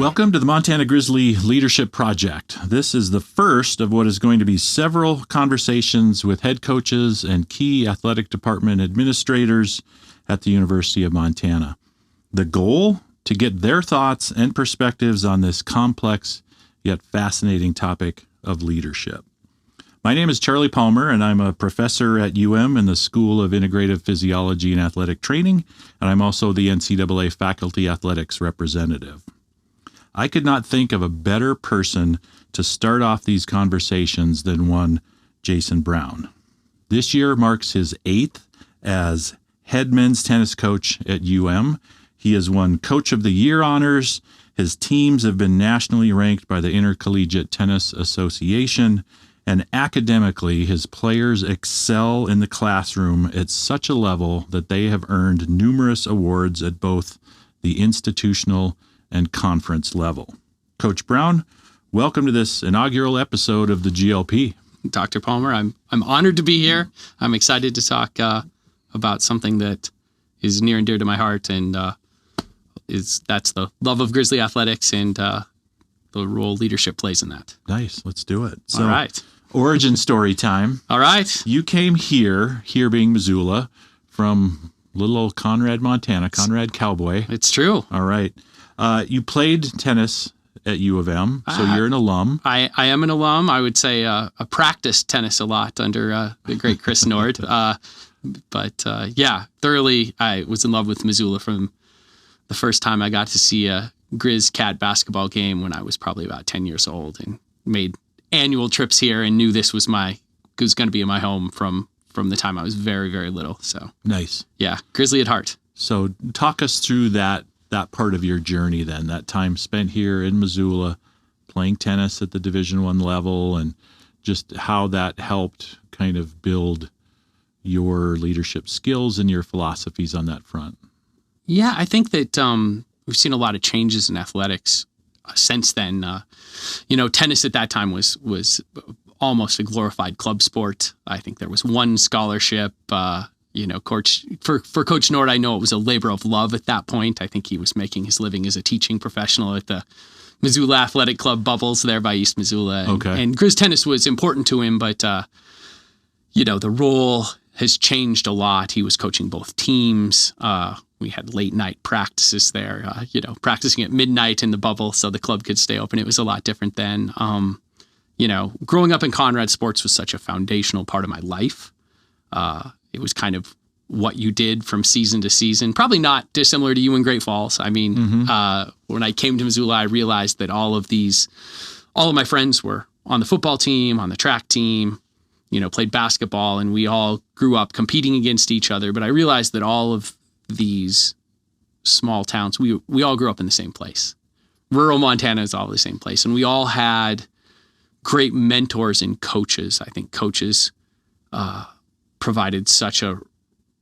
Welcome to the Montana Grizzly Leadership Project. This is the first of what is going to be several conversations with head coaches and key athletic department administrators at the University of Montana. The goal? To get their thoughts and perspectives on this complex yet fascinating topic of leadership. My name is Charlie Palmer, and I'm a professor at UM in the School of Integrative Physiology and Athletic Training, and I'm also the NCAA Faculty Athletics Representative. I could not think of a better person to start off these conversations than one Jason Brown. This year marks his 8th as head men's tennis coach at UM. He has won Coach of the Year honors. His teams have been nationally ranked by the Intercollegiate Tennis Association, and academically, his players excel in the classroom at such a level that they have earned numerous awards at both the institutional and conference level. Coach Brown, welcome to this inaugural episode of the GLP. Dr. Palmer, I'm honored to be here. I'm excited to talk about something that is near and dear to my heart, and that's the love of Grizzly athletics and the role leadership plays in that. Nice, let's do it. So, all right. Origin story time. All right. You came here being Missoula, from little old Conrad, Montana, Conrad Cowboy. It's true. All right. You played tennis at U of M, so you're an alum. I am an alum. I would say I practiced tennis a lot under the great Chris Nord. But thoroughly, I was in love with Missoula from the first time I got to see a Grizz Cat basketball game when I was probably about 10 years old, and made annual trips here and knew this was going to be in my home from the time I was very, very little. So nice. Yeah, Grizzly at heart. So talk us through that part of your journey then, that time spent here in Missoula playing tennis at the Division I level, and just how that helped kind of build your leadership skills and your philosophies on that front. Yeah, I think that we've seen a lot of changes in athletics since then. Tennis at that time was almost a glorified club sport. I think there was one scholarship. Coach Nord, I know it was a labor of love at that point. I think he was making his living as a teaching professional at the Missoula Athletic Club bubbles there by East Missoula. And Grizz tennis was important to him, but the role has changed a lot. He was coaching both teams. We had late night practices there, practicing at midnight in the bubble so the club could stay open. It was a lot different then. Growing up in Conrad, sports was such a foundational part of my life. It was kind of what you did from season to season, probably not dissimilar to you in Great Falls. I mean, when I came to Missoula, I realized that all of my friends were on the football team, on the track team, played basketball, and we all grew up competing against each other. But I realized that all of these small towns, we all grew up in the same place. Rural Montana is all the same place. And we all had great mentors and coaches. I think coaches provided such a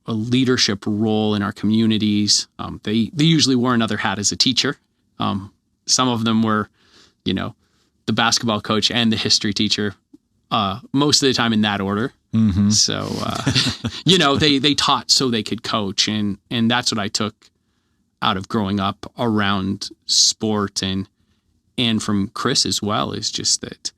leadership role in our communities. They usually wore another hat as a teacher. Some of them were, the basketball coach and the history teacher, most of the time in that order. Mm-hmm. So, they taught so they could coach. And that's what I took out of growing up around sport and from Chris as well, is just that,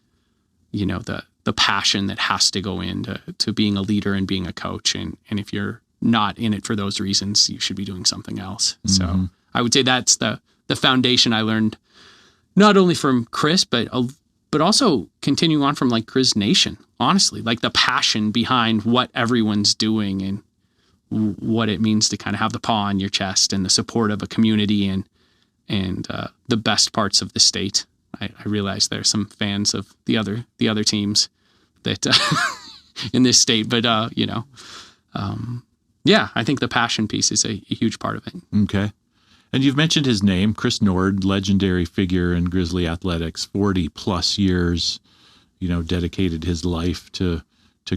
the passion that has to go into being a leader and being a coach. And if you're not in it for those reasons, you should be doing something else. Mm-hmm. So I would say that's the foundation I learned, not only from Chris, but also continuing on from like Grizz Nation, honestly, like the passion behind what everyone's doing and what it means to kind of have the paw on your chest and the support of a community and the best parts of the state. I realize there's some fans of the other teams that in this state, but I think the passion piece is a huge part of it. Okay. And you've mentioned his name, Chris Nord, legendary figure in Grizzly athletics, 40 plus years, dedicated his life to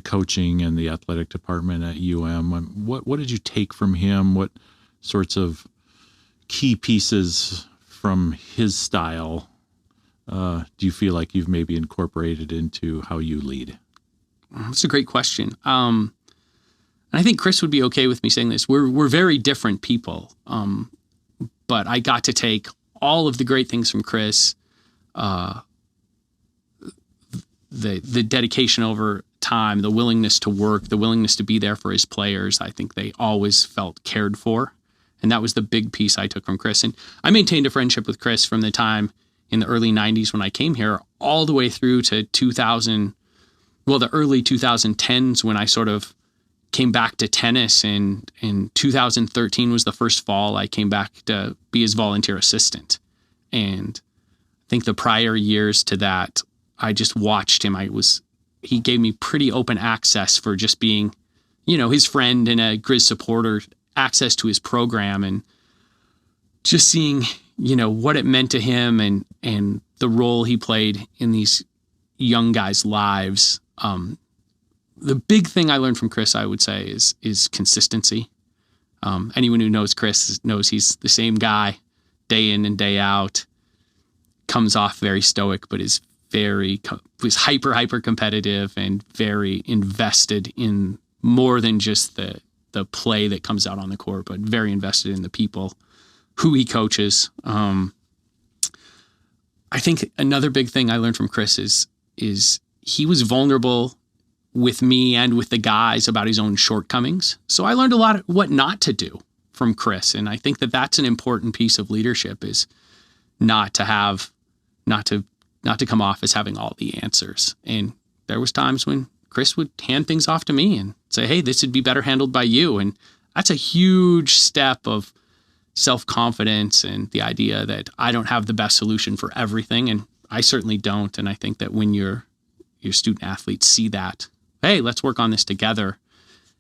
coaching and the athletic department at UM. What did you take from him? What sorts of key pieces from his style do you feel like you've maybe incorporated into how you lead? That's a great question. And I think Chris would be okay with me saying this. We're very different people, but I got to take all of the great things from Chris, the dedication over time, the willingness to work, the willingness to be there for his players, I think they always felt cared for. And that was the big piece I took from Chris. And I maintained a friendship with Chris from the time in the early 90s when I came here all the way through to the early 2010s when I sort of came back to tennis. And in 2013 was the first fall I came back to be his volunteer assistant. And I think the prior years to that, I just watched him. He gave me pretty open access for just being, his friend and a Grizz supporter, access to his program, and just seeing, what it meant to him and the role he played in these young guys' lives. The big thing I learned from Chris, I would say, is consistency. Anyone who knows Chris knows he's the same guy day in and day out, comes off very stoic, but is hyper competitive and very invested in more than just the play that comes out on the court, but very invested in the people who he coaches. I think another big thing I learned from Chris is he was vulnerable with me and with the guys about his own shortcomings. So I learned a lot of what not to do from Chris. And I think that that's an important piece of leadership, is not to come off as having all the answers. And there was times when Chris would hand things off to me and say, hey, this would be better handled by you. And that's a huge step of self-confidence and the idea that I don't have the best solution for everything. And I certainly don't. And I think that when your student athletes see that, hey, let's work on this together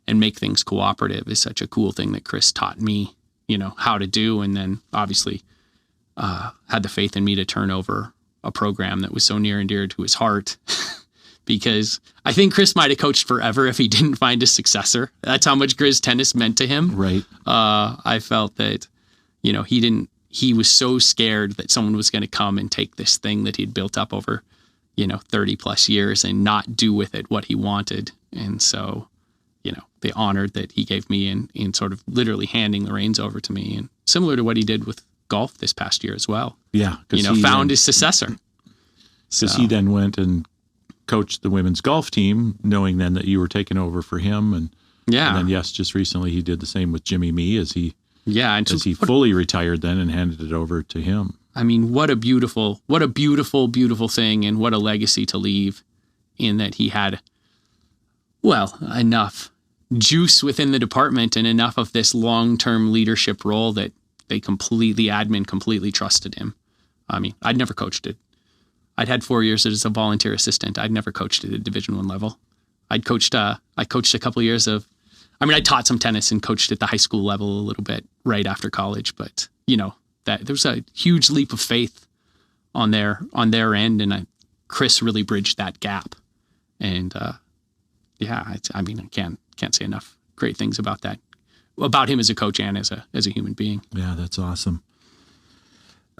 and make things cooperative, is such a cool thing that Chris taught me, how to do. And then obviously had the faith in me to turn over a program that was so near and dear to his heart. Because I think Chris might have coached forever if he didn't find a successor. That's how much Grizz tennis meant to him. Right. I felt that, he was so scared that someone was going to come and take this thing that he'd built up over, 30 plus years and not do with it what he wanted. And so, they honored that he gave me in sort of literally handing the reins over to me, and similar to what he did with golf this past year as well. Yeah. Found his successor. Because he then went and coached the women's golf team, knowing then that you were taking over for him. And then, yes, just recently he did the same with Jimmy Mee as he fully retired then and handed it over to him. I mean, what a beautiful, beautiful thing, and what a legacy to leave, in that he had, enough juice within the department and enough of this long-term leadership role that the admin completely trusted him. I mean, I'd never coached it. I'd had 4 years as a volunteer assistant. I'd never coached at a Division I level. I coached a couple of years I taught some tennis and coached at the high school level a little bit right after college, but that there was a huge leap of faith on their end, and Chris really bridged that gap. And I can't say enough great things about that, about him as a coach and as a human being. Yeah, that's awesome.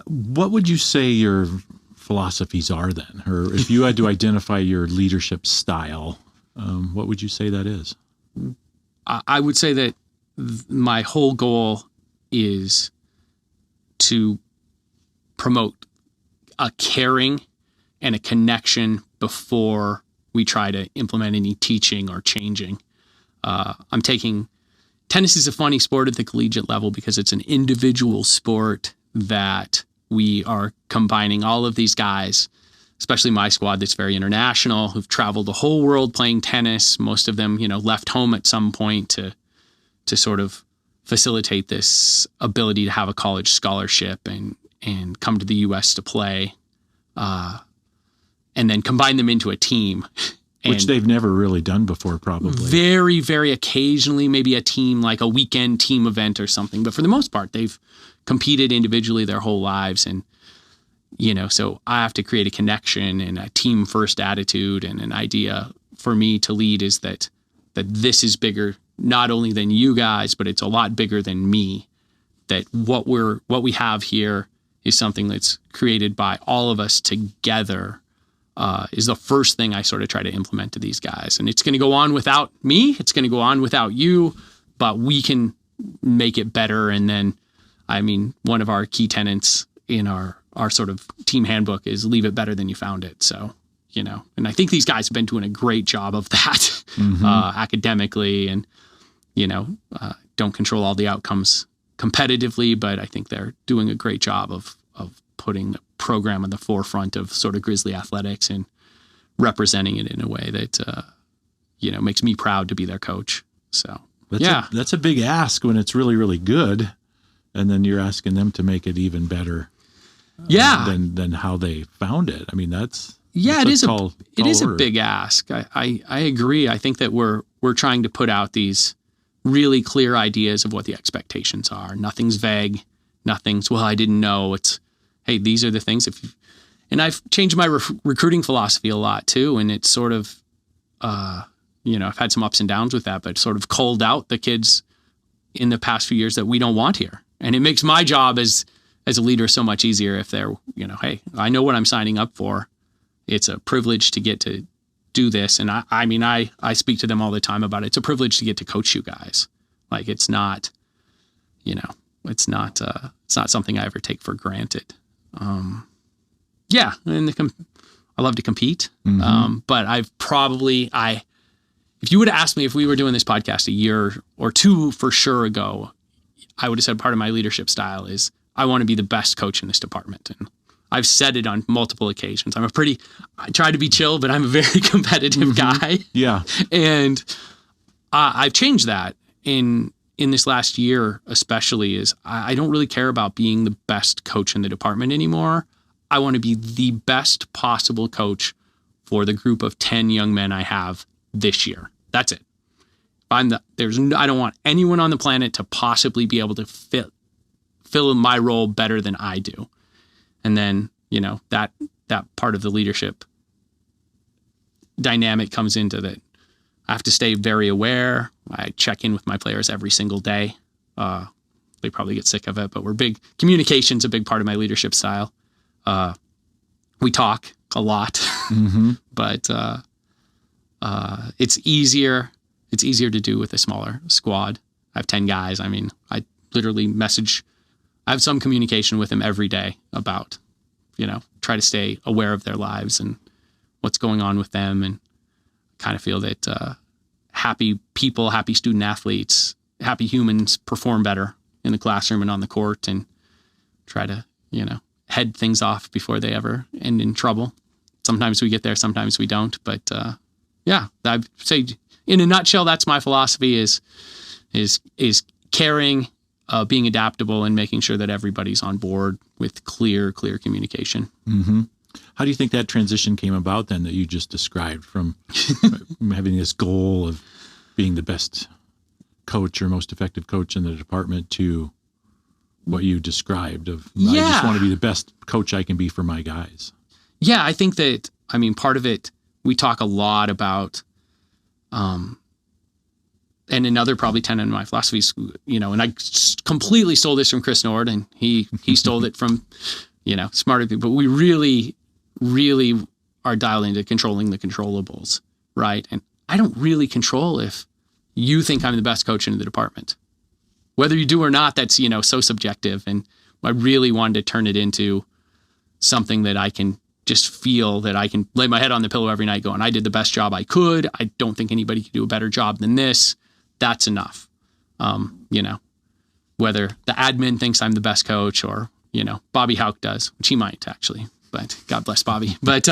What would you say your philosophies are then? Or if you had to identify your leadership style, what would you say that is? I would say that my whole goal is to promote a caring and a connection before we try to implement any teaching or changing. Tennis is a funny sport at the collegiate level because it's an individual sport that we are combining all of these guys, especially my squad that's very international, who've traveled the whole world playing tennis. Most of them, left home at some point to sort of facilitate this ability to have a college scholarship and come to the U.S. to play, and then combine them into a team. Which they've never really done before, probably. Very, very occasionally, maybe a team, like a weekend team event or something. But for the most part, they've competed individually their whole lives. And, so I have to create a connection and a team first attitude, and an idea for me to lead is that this is bigger, not only than you guys, but it's a lot bigger than me. That what we have here is something that's created by all of us together. Is the first thing I sort of try to implement to these guys. And it's going to go on without me. It's going to go on without you, but we can make it better. And then, one of our key tenets in our sort of team handbook is leave it better than you found it. So, and I think these guys have been doing a great job of that academically, and, don't control all the outcomes competitively, but I think they're doing a great job of putting the program in the forefront of sort of Grizzly athletics and representing it in a way that, makes me proud to be their coach. So, that's a big ask when it's really, really good. And then you're asking them to make it even better than how they found it. I mean, it is a big ask. I agree. I think that we're trying to put out these really clear ideas of what the expectations are. Nothing's vague. Nothing's, well, I didn't know. It's, hey, these are the things. And I've changed my recruiting philosophy a lot too. And it's sort of, I've had some ups and downs with that, but sort of culled out the kids in the past few years that we don't want here. And it makes my job as a leader so much easier if they're, hey, I know what I'm signing up for. It's a privilege to get to do this. And I speak to them all the time about it. It's a privilege to get to coach you guys. Like, it's not, it's not something I ever take for granted. And I love to compete. But if you would have asked me if we were doing this podcast a year or two for sure ago, I would have said part of my leadership style is I want to be the best coach in this department. And I've said it on multiple occasions. I try to be chill, but I'm a very competitive guy. Yeah. And I've changed that in this last year, especially, is I don't really care about being the best coach in the department anymore. I want to be the best possible coach for the group of 10 young men I have this year. That's it. I don't want anyone on the planet to possibly be able to fill in my role better than I do. And then, that part of the leadership dynamic comes into that. I have to stay very aware. I check in with my players every single day. They probably get sick of it, but communication's a big part of my leadership style. We talk a lot, but it's easier to do with a smaller squad. I have 10 guys. I mean, I literally I have some communication with them every day about, try to stay aware of their lives and what's going on with them. And kind of feel that happy people, happy student athletes, happy humans perform better in the classroom and on the court, and try to, head things off before they ever end in trouble. Sometimes we get there, sometimes we don't. But I'd say in a nutshell, that's my philosophy is caring, being adaptable, and making sure that everybody's on board with clear communication. How do you think that transition came about then that you just described, from having this goal of being the best coach or most effective coach in the department to what you described of, I just want to be the best coach I can be for my guys? Yeah, I think that, part of it, we talk a lot about, and another probably tenet in my philosophies, and I completely stole this from Chris Nord, and he stole it from, smarter people. But we really, really are dialed into controlling the controllables, right? And I don't really control if you think I'm the best coach in the department. Whether you do or not, that's, so subjective. And I really wanted to turn it into something that I can just feel that I can lay my head on the pillow every night going, I did the best job I could. I don't think anybody could do a better job than this. That's enough. Whether the admin thinks I'm the best coach or, Bobby Houck does, which he might actually, but God bless Bobby. But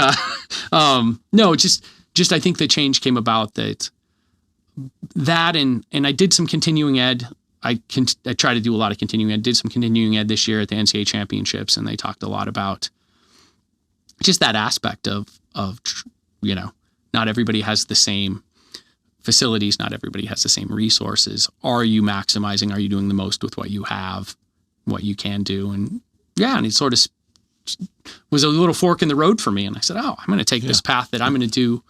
no, just I think the change came about that and I did some continuing ed. I try to do a lot of continuing ed. Did some continuing ed this year at the NCAA championships, and they talked a lot about just that aspect of not everybody has the same facilities, not everybody has the same resources. Are you maximizing? Are you doing the most with what you have, what you can do? And it sort of was a little fork in the road for me. And I said, I'm going to take this path that I'm going to do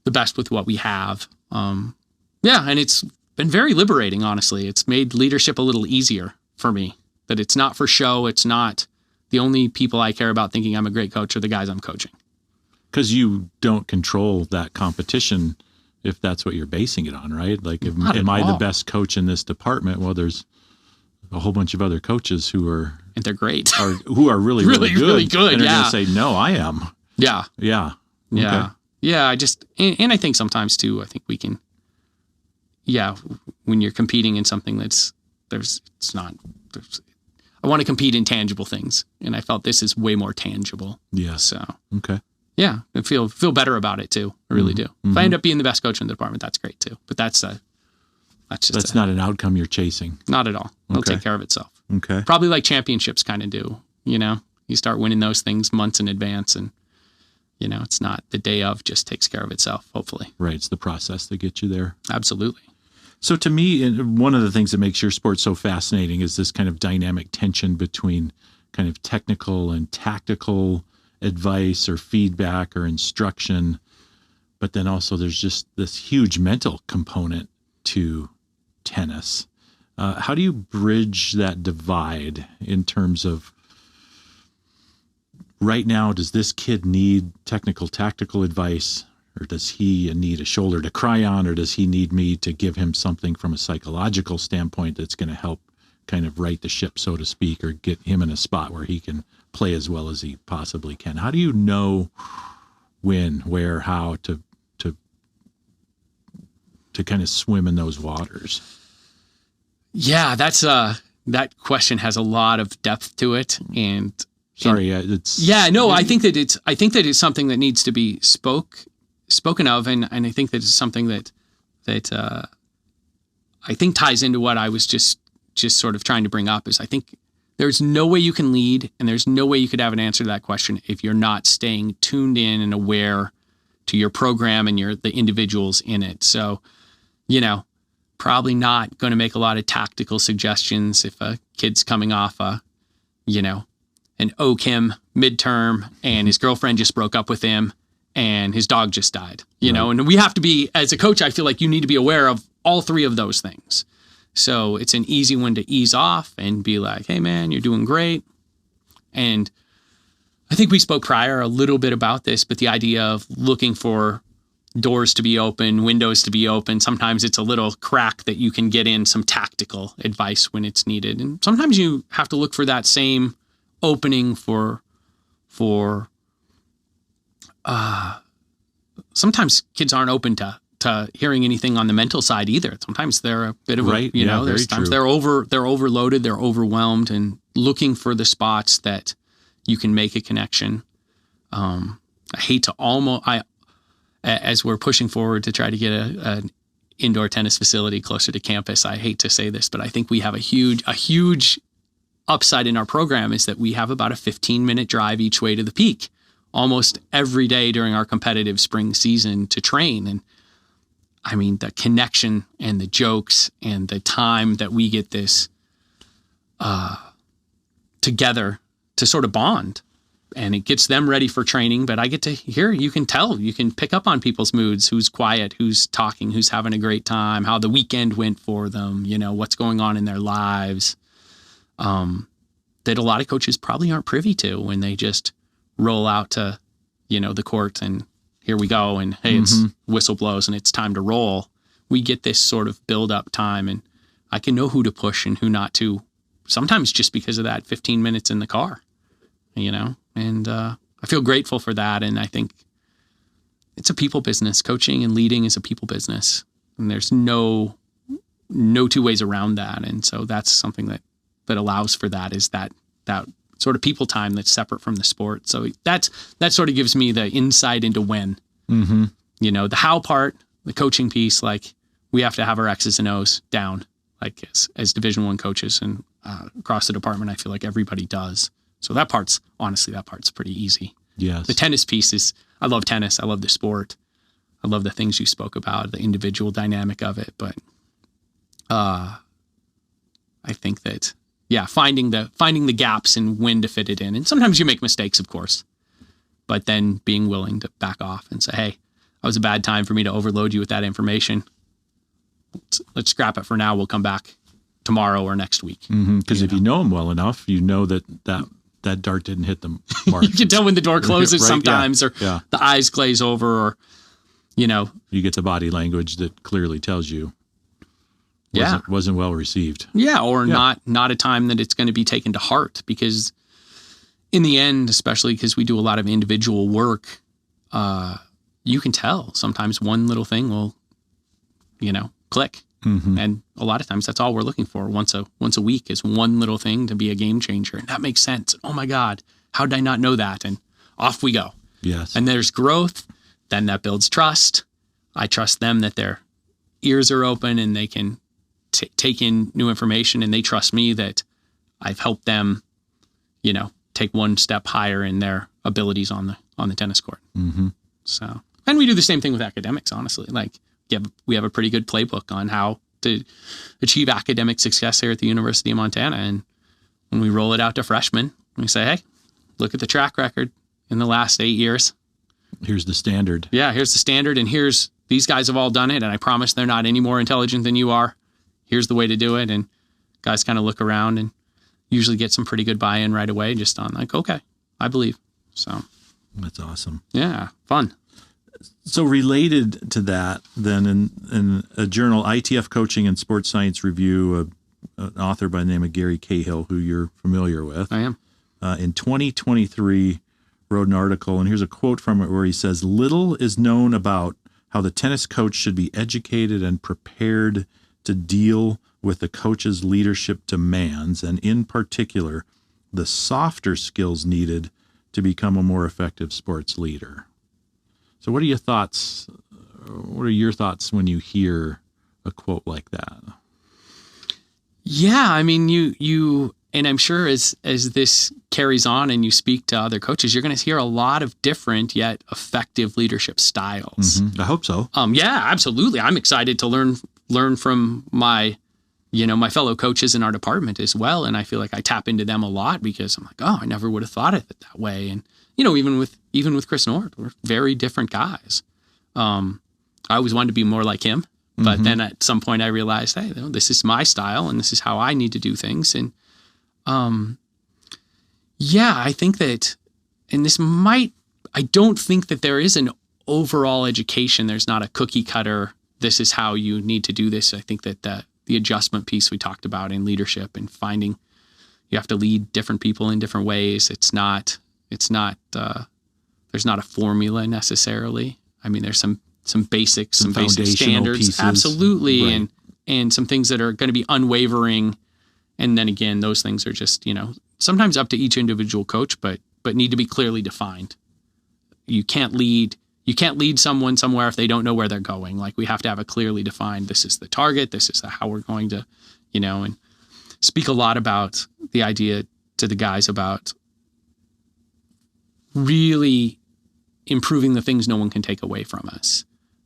the best with what we have. And it's been very liberating, honestly. It's made leadership a little easier for me, that it's not for show. It's not the only people I care about thinking I'm a great coach are the guys I'm coaching. Because you don't control that competition if that's what you're basing it on, right? Like, am I the best coach in this department? Well, there's a whole bunch of other coaches who are and they're great. Or who are really, really good. Really good. And they're Yeah. going to say, no, I am. Yeah. Yeah. Yeah. Okay. Yeah. And I think sometimes too, I think we can, when you're competing in something I want to compete in tangible things. And I felt this is way more tangible. Yeah. So, Okay. yeah, I feel better about it too. I really do. If I end up being the best coach in the department, that's great too. But that's not an outcome you're chasing. not at all. It'll Okay. take care of itself. Okay. Probably like championships kind of do, you start winning those things months in advance, and it's not the day of, just takes care of itself, hopefully. Right. It's the process that gets you there. Absolutely. So to me, one of the things that makes your sport so fascinating is this kind of dynamic tension between kind of technical and tactical advice or feedback or instruction. But then also there's just this huge mental component to tennis. How do you bridge that divide in terms of right now, does this kid need technical, tactical advice? Or does he need a shoulder to cry on? Or does he need me to give him something from a psychological standpoint that's going to help kind of right the ship, so to speak, or get him in a spot where he can play as well as he possibly can? How do you know when, where, how to kind of swim in those waters? Yeah, that question has a lot of depth to it. And it's I think that it's something that needs to be spoken of, and I think that it's something that I think ties into what I was just sort of trying to bring up. Is I think there's no way you can lead, and there's no way you could have an answer to that question if you're not staying tuned in and aware to your program and the individuals in it. So, probably not going to make a lot of tactical suggestions if a kid's coming off an OChem midterm and his girlfriend just broke up with him and his dog just died, and we have to be, as a coach, I feel like you need to be aware of all three of those things. So it's an easy one to ease off and be like, hey man, you're doing great. And I think we spoke prior a little bit about this, but the idea of looking for doors to be open, windows to be open. Sometimes it's a little crack that you can get in some tactical advice when it's needed. And sometimes you have to look for that same opening for sometimes kids aren't open to hearing anything on the mental side either. Sometimes they're a bit of right. There's times they're overloaded, they're overwhelmed, and looking for the spots that you can make a connection. I hate to as we're pushing forward to try to get an indoor tennis facility closer to campus, I hate to say this, but I think we have a huge upside in our program is that we have about a 15-minute drive each way to the peak almost every day during our competitive spring season to train. And I mean, the connection and the jokes and the time that we get this together to sort of bond, and it gets them ready for training. But I get to hear, you can pick up on people's moods, who's quiet, who's talking, who's having a great time, how the weekend went for them, what's going on in their lives, that a lot of coaches probably aren't privy to when they just roll out to, the court and here we go. And hey, it's whistle blows and it's time to roll. We get this sort of build up time, and I can know who to push and who not to, sometimes just because of that 15 minutes in the car, and I feel grateful for that. And I think it's a people business. Coaching and leading is a people business, and there's no two ways around that. And so that's something that allows for that, is that sort of people time that's separate from the sport. So that sort of gives me the insight into when, the how part, the coaching piece, like we have to have our X's and O's down, like as Division I coaches, and across the department, I feel like everybody does. So that part's pretty easy. Yes. The tennis piece is, I love tennis. I love the sport. I love the things you spoke about, the individual dynamic of it. But I think that, finding the gaps and when to fit it in. And sometimes you make mistakes, of course, but then being willing to back off and say, hey, that was a bad time for me to overload you with that information. Let's scrap it for now. We'll come back tomorrow or next week. Because if you know them well enough, you know that dart didn't hit the mark. You can tell when the door closes right? sometimes, or the eyes glaze over, or, you get the body language that clearly tells you, wasn't well received. Yeah, or not a time that it's going to be taken to heart, because in the end, especially because we do a lot of individual work, you can tell sometimes one little thing will, click. Mm-hmm. And a lot of times that's all we're looking for once a week is one little thing to be a game changer. And that makes sense. Oh my God, how did I not know that? And off we go. Yes. And there's growth. Then that builds trust. I trust them that their ears are open and they can take in new information, and they trust me that I've helped them, take one step higher in their abilities on the tennis court. Mm-hmm. So, and we do the same thing with academics, honestly. Like, we have a pretty good playbook on how to achieve academic success here at the University of Montana. And when we roll it out to freshmen, we say, hey, look at the track record in the last 8 years. Here's the standard. Yeah, here's the standard. And these guys have all done it. And I promise they're not any more intelligent than you are. Here's the way to do it. And guys kind of look around and usually get some pretty good buy-in right away, just on like, okay, I believe. So that's awesome. Yeah, fun. So related to that, then in a journal, ITF Coaching and Sports Science Review, an author by the name of Gary Cahill, who you're familiar with. I am. In 2023, wrote an article, and here's a quote from it where he says, "Little is known about how the tennis coach should be educated and prepared to deal with the coach's leadership demands, and in particular, the softer skills needed to become a more effective sports leader." So what are your thoughts? What are your thoughts when you hear a quote like that? Yeah, I mean, you, and I'm sure as this carries on and you speak to other coaches, you're going to hear a lot of different yet effective leadership styles. Mm-hmm. I hope so. Yeah, absolutely. I'm excited to learn from my fellow coaches in our department as well. And I feel like I tap into them a lot because I'm like, oh, I never would have thought of it that way. And, even with Chris Nord, we're very different guys. I always wanted to be more like him. But then at some point I realized, hey, this is my style and this is how I need to do things. And I think that, and I don't think that there is an overall education. There's not a cookie cutter, this is how you need to do this. I think that the adjustment piece we talked about in leadership and finding you have to lead different people in different ways. There's not a formula necessarily. I mean, there's some basics, some basic standards, pieces. Absolutely. Right. And some things that are going to be unwavering. And then again, those things are just, sometimes up to each individual coach, but need to be clearly defined. You can't lead someone somewhere if they don't know where they're going. Like, we have to have a clearly defined, this is the target, this is how we're going to, and speak a lot about the idea to the guys about really improving the things no one can take away from us.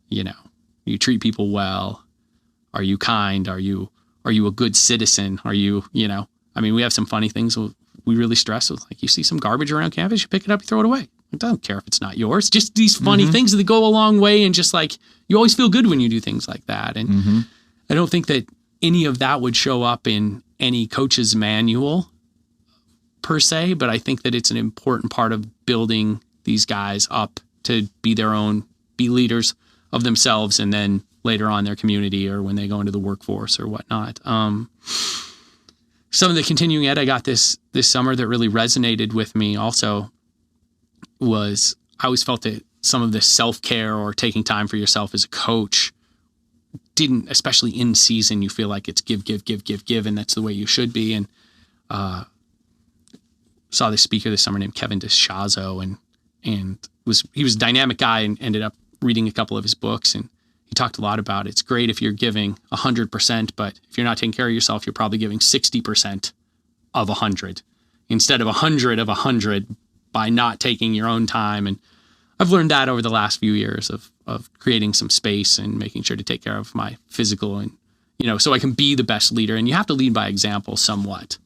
You treat people well. Are you kind? Are you a good citizen? Are you, we have some funny things we really stress with, like, you see some garbage around campus, you pick it up, you throw it away. I don't care if it's not yours. Just these funny things that go a long way, and just like, you always feel good when you do things like that. And I don't think that any of that would show up in any coach's manual per se, but I think that it's an important part of building these guys up to be leaders of themselves, and then later on their community, or when they go into the workforce or whatnot. Some of the continuing ed I got this summer that really resonated with me also was, I always felt that some of the self-care or taking time for yourself as a coach didn't, especially in season, you feel like it's give, and that's the way you should be. And saw this speaker this summer named Kevin DeShazo, and he was a dynamic guy, and ended up reading a couple of his books, and he talked a lot about it's great if you're giving 100%, but if you're not taking care of yourself, you're probably giving 60% of 100 instead of 100 of 100 by not taking your own time. And I've learned that over the last few years of creating some space and making sure to take care of my physical, and so I can be the best leader. And you have to lead by example somewhat.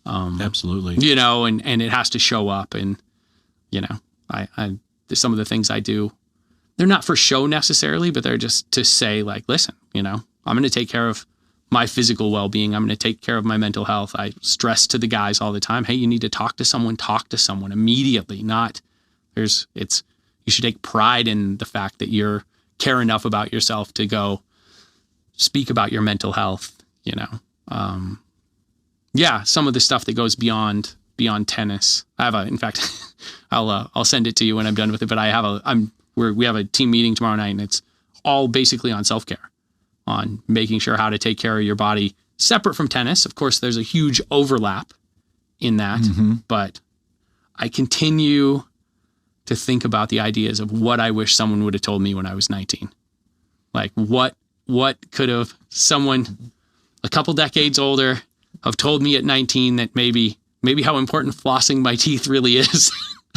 Absolutely. And it has to show up. And I some of the things I do, they're not for show necessarily, but they're just to say, like, listen, I'm going to take care of my physical well-being. I'm going to take care of my mental health. I stress to the guys all the time, hey, you need to talk to someone immediately. You should take pride in the fact that you're care enough about yourself to go speak about your mental health, Some of the stuff that goes beyond tennis. I have in fact, I'll send it to you when I'm done with it. But we have a team meeting tomorrow night, and it's all basically on self-care, on making sure how to take care of your body separate from tennis. Of course, there's a huge overlap in that, but I continue to think about the ideas of what I wish someone would have told me when I was 19. Like what could have someone a couple decades older have told me at 19 that maybe how important flossing my teeth really is.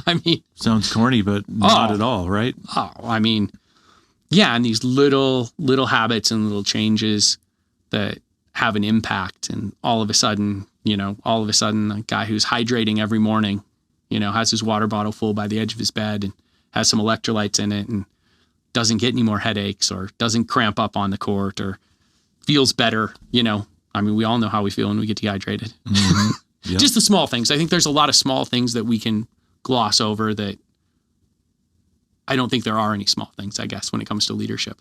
I mean, sounds corny, but not at all, right? Oh, I mean, yeah. And these little habits and little changes that have an impact. And all of a sudden, a guy who's hydrating every morning, has his water bottle full by the edge of his bed and has some electrolytes in it and doesn't get any more headaches or doesn't cramp up on the court or feels better. I mean, we all know how we feel when we get dehydrated. Yep. Just the small things. I think there's a lot of small things that we can gloss over that I don't think there are any small things, I guess, when it comes to leadership.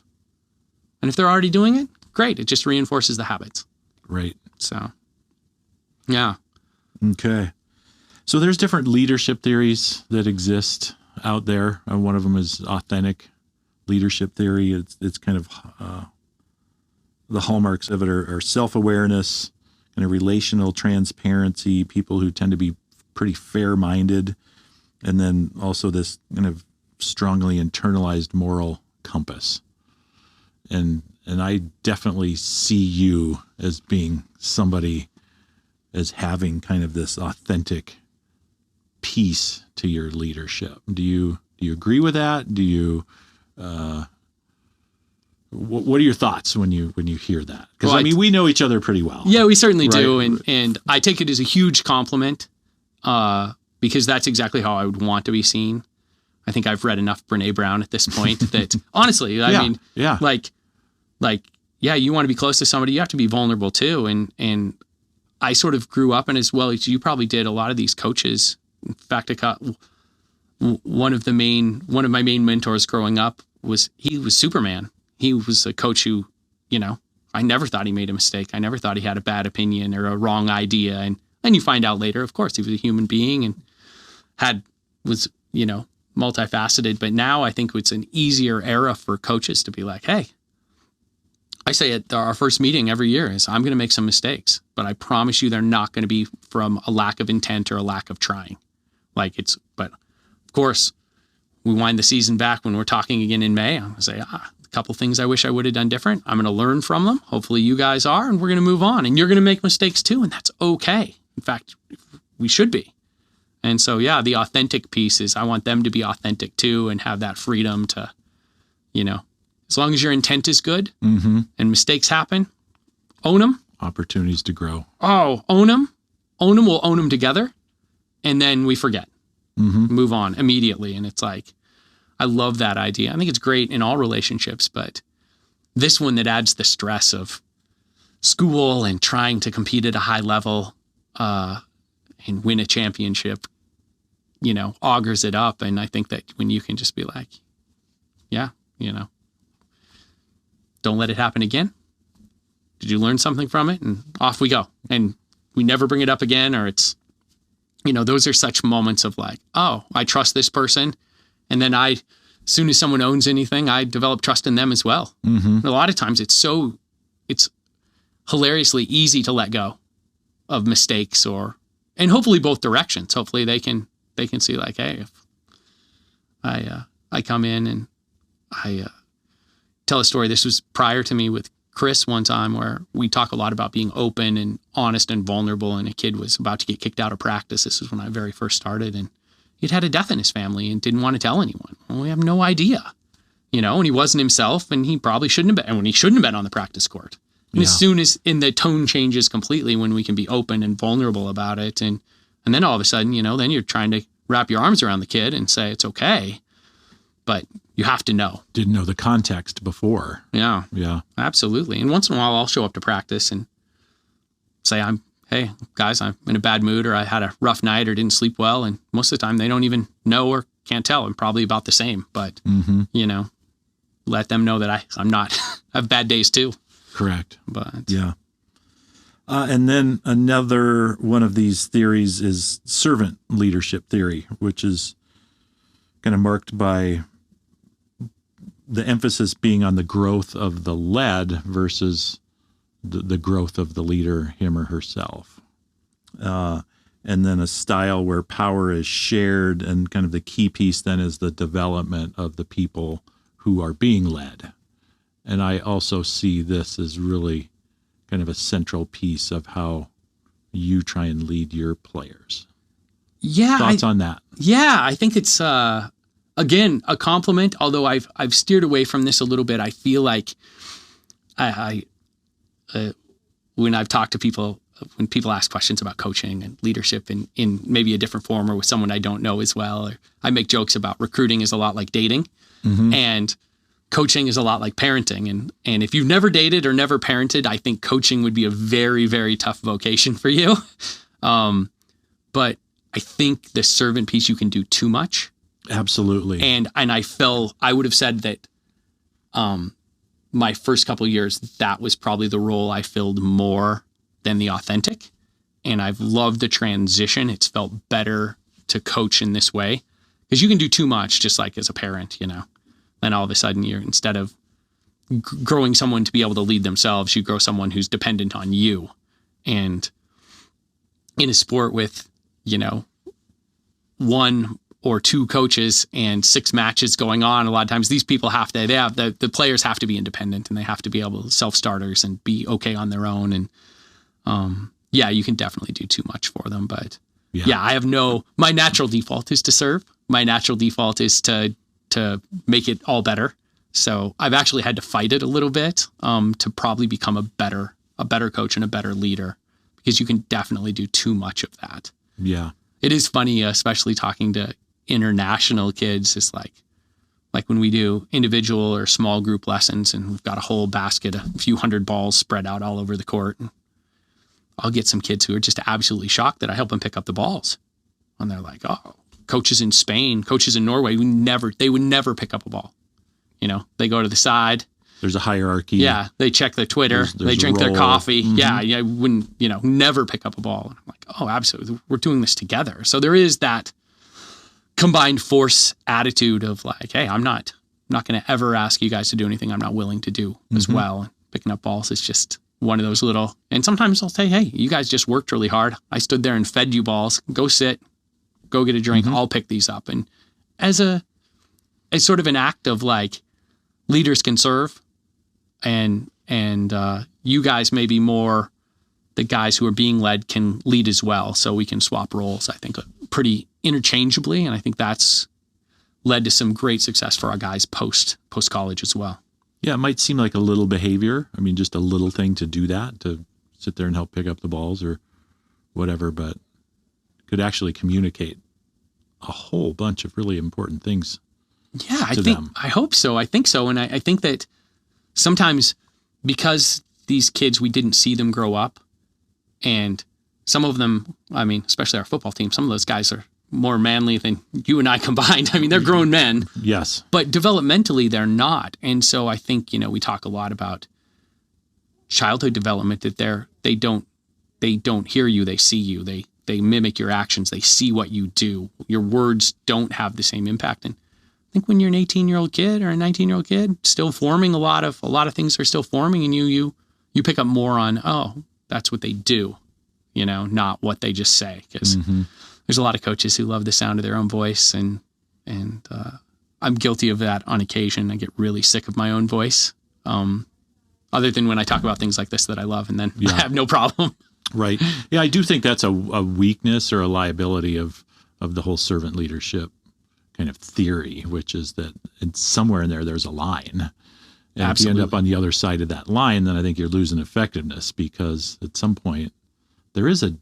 And if they're already doing it, great. It just reinforces the habits. Right. So, yeah. Okay. So there's different leadership theories that exist out there. One of them is authentic leadership theory. It's kind of the hallmarks of it are self-awareness, kind of relational transparency, people who tend to be pretty fair-minded, and then also this kind of strongly internalized moral compass. And I definitely see you as being somebody as having kind of this authentic piece to your leadership. Do you agree with that? Do you what are your thoughts when you hear that? Because I mean, we know each other pretty well. Yeah, we certainly do, and I take it as a huge compliment because that's exactly how I would want to be seen. I think I've read enough Brene Brown at this point that honestly, I mean, you want to be close to somebody, you have to be vulnerable too. And I sort of grew up, and as well as you probably did, a lot of these coaches. In fact, one of my main mentors growing up was Superman. He was a coach who, I never thought he made a mistake. I never thought he had a bad opinion or a wrong idea. And then you find out later, of course, he was a human being and was multifaceted. But now I think it's an easier era for coaches to be like, hey, I say at our first meeting every year is I'm going to make some mistakes, but I promise you they're not going to be from a lack of intent or a lack of trying. But of course, we wind the season back when we're talking again in May. I'm going to say, a couple things I wish I would have done different. I'm going to learn from them. Hopefully you guys are, and we're going to move on. And you're going to make mistakes too, and that's okay. In fact, we should be. And so, yeah, the authentic piece is I want them to be authentic too and have that freedom to, as long as your intent is good and mistakes happen, own them. Opportunities to grow. Oh, own them. Own them. We'll own them together. And then we forget. Move on immediately. And it's like, I love that idea. I think it's great in all relationships, but this one that adds the stress of school and trying to compete at a high level and win a championship, augurs it up. And I think that when you can just be like, don't let it happen again. Did you learn something from it? And off we go. And we never bring it up again, or it's, those are such moments of like, oh, I trust this person. And then as soon as someone owns anything, I develop trust in them as well. A lot of times it's hilariously easy to let go of mistakes and hopefully both directions. Hopefully they can see like, hey, if I come in and I tell a story. This was prior to me with Chris one time where we talk a lot about being open and honest and vulnerable. And a kid was about to get kicked out of practice. This is when I very first started, and he'd had a death in his family and didn't want to tell anyone. Well, we have no idea, and he wasn't himself, and he probably shouldn't have been, and when he shouldn't have been on the practice court. And as soon as the tone changes completely when we can be open and vulnerable about it. And then all of a sudden, then you're trying to wrap your arms around the kid and say, it's okay, but you have to know. Didn't know the context before. Yeah. Yeah, absolutely. And once in a while I'll show up to practice and say, hey guys, I'm in a bad mood, or I had a rough night or didn't sleep well. And most of the time they don't even know or can't tell. I'm probably about the same, but let them know that I'm not, I have bad days too. Correct. But yeah. And then another one of these theories is servant leadership theory, which is kind of marked by the emphasis being on the growth of the led versus the growth of the leader, him or herself. And then a style where power is shared, and kind of the key piece then is the development of the people who are being led. And I also see this as really kind of a central piece of how you try and lead your players. Yeah. Thoughts on that? Yeah, I think it's, again, a compliment, although I've steered away from this a little bit. I feel like when I've talked to people, when people ask questions about coaching and leadership in maybe a different form or with someone I don't know as well, or I make jokes about recruiting is a lot like dating, and coaching is a lot like parenting. And if you've never dated or never parented, I think coaching would be a very, very tough vocation for you. But I think the servant piece, you can do too much. Absolutely. And I would have said that my first couple of years, that was probably the role I filled more than the authentic. And I've loved the transition. It's felt better to coach in this way, because you can do too much, just like as a parent, then all of a sudden you're, instead of growing someone to be able to lead themselves, you grow someone who's dependent on you. And in a sport with, one or two coaches and 6 matches going on, a lot of times these people the players have to be independent, and they have to be able to self-starters and be okay on their own. And you can definitely do too much for them. But my natural default is to serve. My natural default is to make it all better. So I've actually had to fight it a little bit to probably become a better coach and a better leader, because you can definitely do too much of that. Yeah. It is funny, especially talking to international kids. It's like when we do individual or small group lessons and we've got a whole basket, a few hundred balls spread out all over the court. And I'll get some kids who are just absolutely shocked that I help them pick up the balls. And they're like, oh, coaches in Spain, coaches in Norway, they would never pick up a ball. They go to the side. There's a hierarchy. Yeah. They check their Twitter. There's they drink their coffee. Mm-hmm. Yeah. I wouldn't, never pick up a ball. And I'm like, oh, absolutely. We're doing this together. So there is that combined force attitude of like, hey, I'm not going to ever ask you guys to do anything I'm not willing to do as well. And picking up balls is just one of those little, and sometimes I'll say, hey, you guys just worked really hard. I stood there and fed you balls. Go sit, go get a drink. I'll pick these up. And as sort of an act of like, leaders can serve, and you guys may be more the guys who are being led can lead as well. So we can swap roles, I think, pretty interchangeably. And I think that's led to some great success for our guys post college as well. Yeah, it might seem like a little behavior. I mean, just a little thing to do that, to sit there and help pick up the balls or whatever, but could actually communicate a whole bunch of really important things. Yeah, I hope so. I think so. And I think that sometimes because these kids, we didn't see them grow up, and some of them, I mean, especially our football team, some of those guys are more manly than you and I combined. I mean, they're grown men. Yes. But developmentally, they're not. And so I think, we talk a lot about childhood development, that they don't hear you, they see you. They mimic your actions. They see what you do. Your words don't have the same impact. And I think when you're an 18-year-old kid or a 19-year-old kid, still forming, a lot of things are still forming, and you pick up more on, oh, that's what they do, not what they just say. Because there's a lot of coaches who love the sound of their own voice, and I'm guilty of that on occasion. I get really sick of my own voice, other than when I talk about things like this that I love, and then I have no problem. Right. Yeah, I do think that's a weakness or a liability of the whole servant leadership kind of theory, which is that somewhere in there's a line. And Absolutely. If you end up on the other side of that line, then I think you're losing effectiveness, because at some point there is a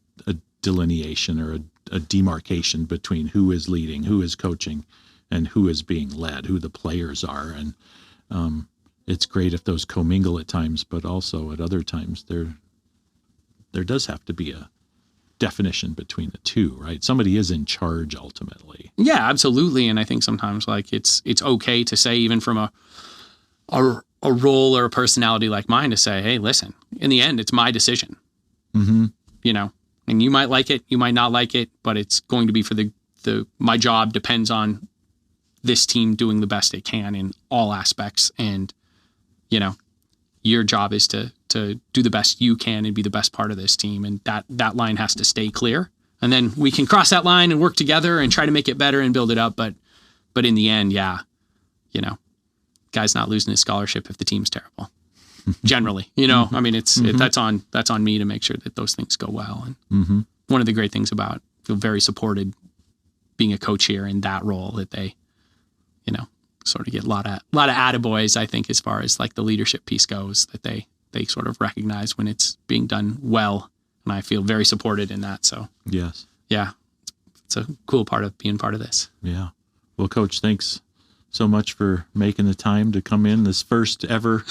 delineation or a demarcation between who is leading, who is coaching, and who is being led, who the players are. And it's great if those commingle at times, but also at other times there does have to be a definition between the two, right? Somebody is in charge ultimately. Yeah, absolutely. And I think sometimes like it's okay to say, even from a role or a personality like mine, to say, hey, listen, in the end, it's my decision. Mm-hmm. And you might like it, you might not like it, but it's going to be for my job depends on this team doing the best it can in all aspects. And, your job is to do the best you can and be the best part of this team. And that line has to stay clear. And then we can cross that line and work together and try to make it better and build it up. But in the end, guy's not losing his scholarship if the team's terrible. Generally, I mean, that's on me to make sure that those things go well. And one of the great things about, I feel very supported being a coach here in that role, that they, sort of get a lot of attaboys, I think, as far as like the leadership piece goes, that they sort of recognize when it's being done well. And I feel very supported in that. So yes. Yeah, it's a cool part of being part of this. Yeah. Well, Coach, thanks so much for making the time to come in this first ever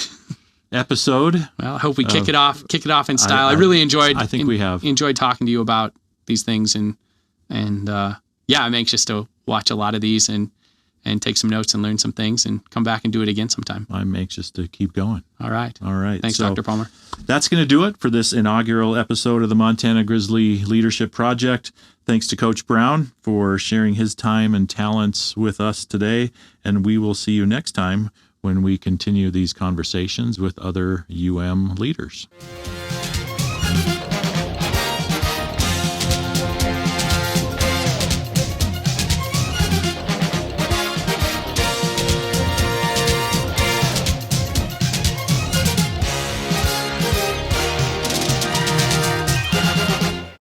episode. Well, I hope we kick it off in style. I really enjoyed. I think we have enjoyed talking to you about these things, and I'm anxious to watch a lot of these and take some notes and learn some things and come back and do it again sometime. I'm anxious to keep going. All right. Thanks, So Dr. Palmer. That's going to do it for this inaugural episode of the Montana Grizzly Leadership Project. Thanks to Coach Brown for sharing his time and talents with us today. And we will see you next time when we continue these conversations with other UM leaders.